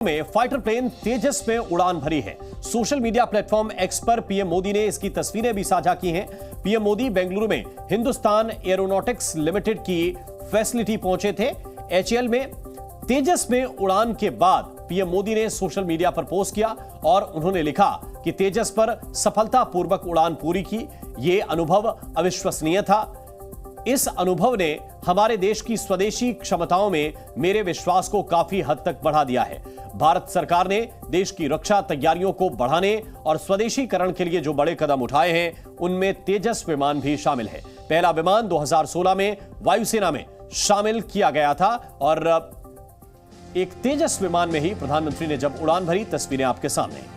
में fighter plane तेजस में उड़ान भरी है। सोशल मीडिया प्लेटफॉर्म एक्स पर पीएम मोदी ने इसकी तस्वीरें भी साझा की हैं। पीएम मोदी बेंगलुरु में हिंदुस्तान एरोनॉटिक्स लिमिटेड की फैसिलिटी पहुंचे थे। एचएएल में तेजस में उड़ान के बाद पीएम मोदी ने सोशल मीडिया पर पोस्ट किया और उन्होंने लिखा कि तेजस पर सफलतापूर्वक उड़ान पूरी की। यह अनुभव अविश्वसनीय था। इस अनुभव ने हमारे देश की स्वदेशी क्षमताओं में मेरे विश्वास को काफी हद तक बढ़ा दिया है। भारत सरकार ने देश की रक्षा तैयारियों को बढ़ाने और स्वदेशीकरण के लिए जो बड़े कदम उठाए हैं, उनमें तेजस विमान भी शामिल है। पहला विमान 2016 में वायुसेना में शामिल किया गया था और एक तेजस विमान में ही प्रधानमंत्री ने जब उड़ान भरी, तस्वीरें आपके सामने।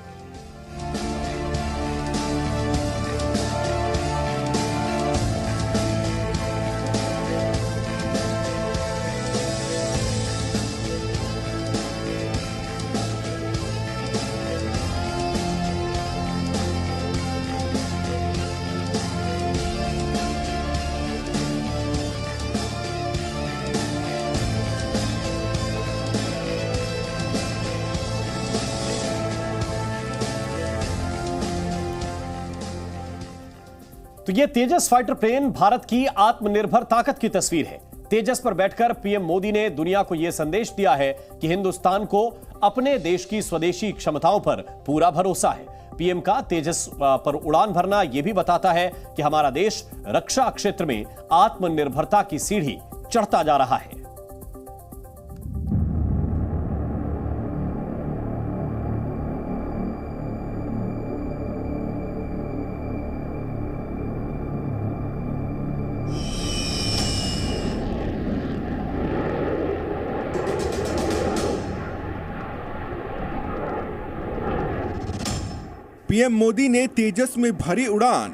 तो यह तेजस फाइटर प्लेन भारत की आत्मनिर्भर ताकत की तस्वीर है। तेजस पर बैठकर पीएम मोदी ने दुनिया को यह संदेश दिया है कि हिंदुस्तान को अपने देश की स्वदेशी क्षमताओं पर पूरा भरोसा है। पीएम का तेजस पर उड़ान भरना यह भी बताता है कि हमारा देश रक्षा क्षेत्र में आत्मनिर्भरता की सीढ़ी चढ़ता जा रहा है। पीएम मोदी ने तेजस में भरी उड़ान।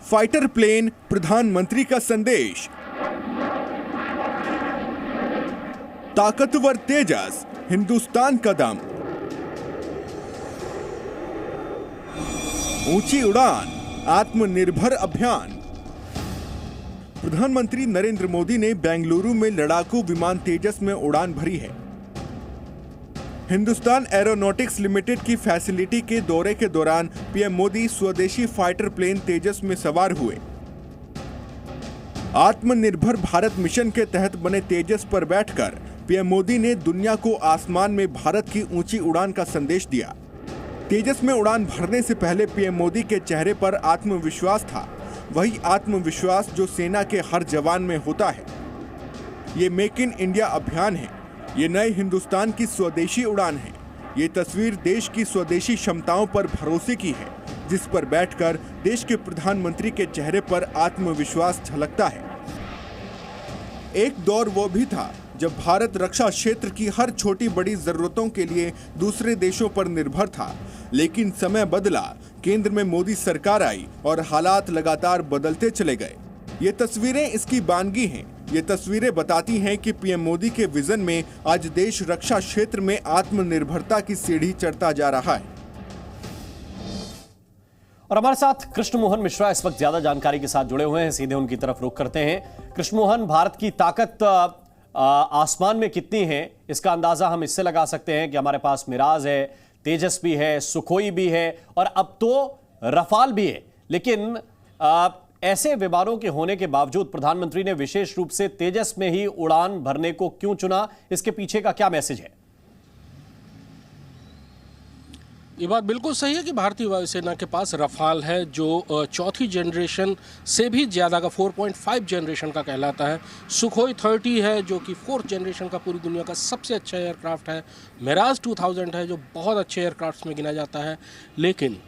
फाइटर प्लेन, प्रधानमंत्री का संदेश। ताकतवर तेजस, हिंदुस्तान का दम। ऊंची उड़ान, आत्मनिर्भर अभियान। प्रधानमंत्री नरेंद्र मोदी ने बेंगलुरु में लड़ाकू विमान तेजस में उड़ान भरी है। हिंदुस्तान एरोनॉटिक्स लिमिटेड की फैसिलिटी के दौरे के दौरान पीएम मोदी स्वदेशी फाइटर प्लेन तेजस में सवार हुए। आत्मनिर्भर भारत मिशन के तहत बने तेजस पर बैठकर पीएम मोदी ने दुनिया को आसमान में भारत की ऊंची उड़ान का संदेश दिया। तेजस में उड़ान भरने से पहले पीएम मोदी के चेहरे पर आत्मविश्वास था, वही आत्मविश्वास जो सेना के हर जवान में होता है। ये मेक इन इंडिया अभियान है। ये नए हिंदुस्तान की स्वदेशी उड़ान है। ये तस्वीर देश की स्वदेशी क्षमताओं पर भरोसे की है, जिस पर बैठकर देश के प्रधानमंत्री के चेहरे पर आत्मविश्वास झलकता है। एक दौर वो भी था जब भारत रक्षा क्षेत्र की हर छोटी बड़ी जरूरतों के लिए दूसरे देशों पर निर्भर था, लेकिन समय बदला, केंद्र में मोदी सरकार आई और हालात लगातार बदलते चले गए। ये तस्वीरें इसकी बानगी हैं। ये तस्वीरें बताती हैं कि पीएम मोदी के विजन में आज देश रक्षा क्षेत्र में आत्मनिर्भरता की सीढ़ी चढ़ता जा रहा है। और हमारे साथ कृष्ण मोहन मिश्रा इस वक्त ज्यादा जानकारी के साथ जुड़े हुए हैं। सीधे उनकी तरफ रुख करते हैं। कृष्ण मोहन, भारत की ताकत आसमान में कितनी है, इसका अंदाजा हम इससे लगा सकते हैं कि हमारे पास मिराज है, तेजस भी है, सुखोई भी है और अब तो रफाल भी है। लेकिन ऐसे विमानों के होने के बावजूद प्रधानमंत्री ने विशेष रूप से तेजस में ही उड़ान भरने को क्यों चुना? इसके पीछे का क्या मैसेज है? ये बात बिल्कुल सही है कि भारतीय वायुसेना के पास रफाल है, जो चौथी जनरेशन से भी ज़्यादा का 4.5 जनरेशन का कहलाता है। सुखोई 30 है, जो कि 4th जनरेशन का पूरी दुनिया का सबसे अच्छा एयरक्राफ्ट है। मिराज 2000 है, जो बहुत अच्छे एयरक्राफ्ट में गिना जाता है। लेकिन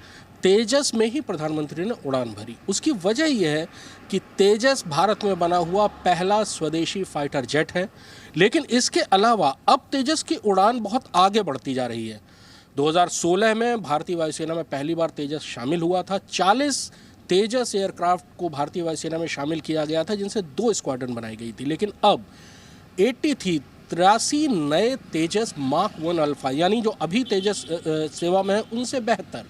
तेजस में ही प्रधानमंत्री ने उड़ान भरी। उसकी वजह यह है कि तेजस भारत में बना हुआ पहला स्वदेशी फाइटर जेट है। लेकिन इसके अलावा अब तेजस की उड़ान बहुत आगे बढ़ती जा रही है। 2016 में भारतीय वायुसेना में पहली बार तेजस शामिल हुआ था। 40 तेजस एयरक्राफ्ट को भारतीय वायुसेना में शामिल किया गया था, जिनसे 2 स्क्वाड्रन बनाई गई थी। लेकिन अब 83 नए तेजस मार्क 1 अल्फा, यानी जो अभी तेजस सेवा में है उनसे बेहतर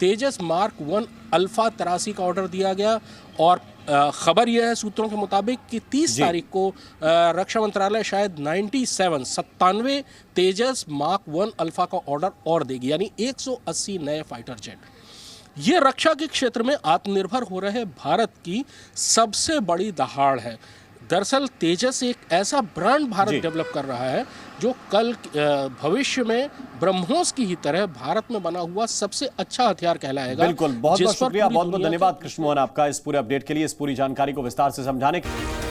तेजस मार्क 1 अल्फा 83 का ऑर्डर दिया गया और खबर यह है सूत्रों के मुताबिक कि 30 तारीख को रक्षा मंत्रालय शायद 97 तेजस मार्क 1 अल्फा का ऑर्डर और देगी, यानी 180 नए फाइटर जेट। ये रक्षा के क्षेत्र में आत्मनिर्भर हो रहे भारत की सबसे बड़ी दहाड़ है। दरअसल तेजस एक ऐसा ब्रांड भारत डेवलप कर रहा है जो कल भविष्य में ब्रह्मोस की ही तरह भारत में बना हुआ सबसे अच्छा हथियार कहलाएगा। बिल्कुल, बहुत बहुत शुक्रिया, बहुत बहुत धन्यवाद कृष्ण मोहन आपका इस पूरे अपडेट के लिए, इस पूरी जानकारी को विस्तार से समझाने के लिए।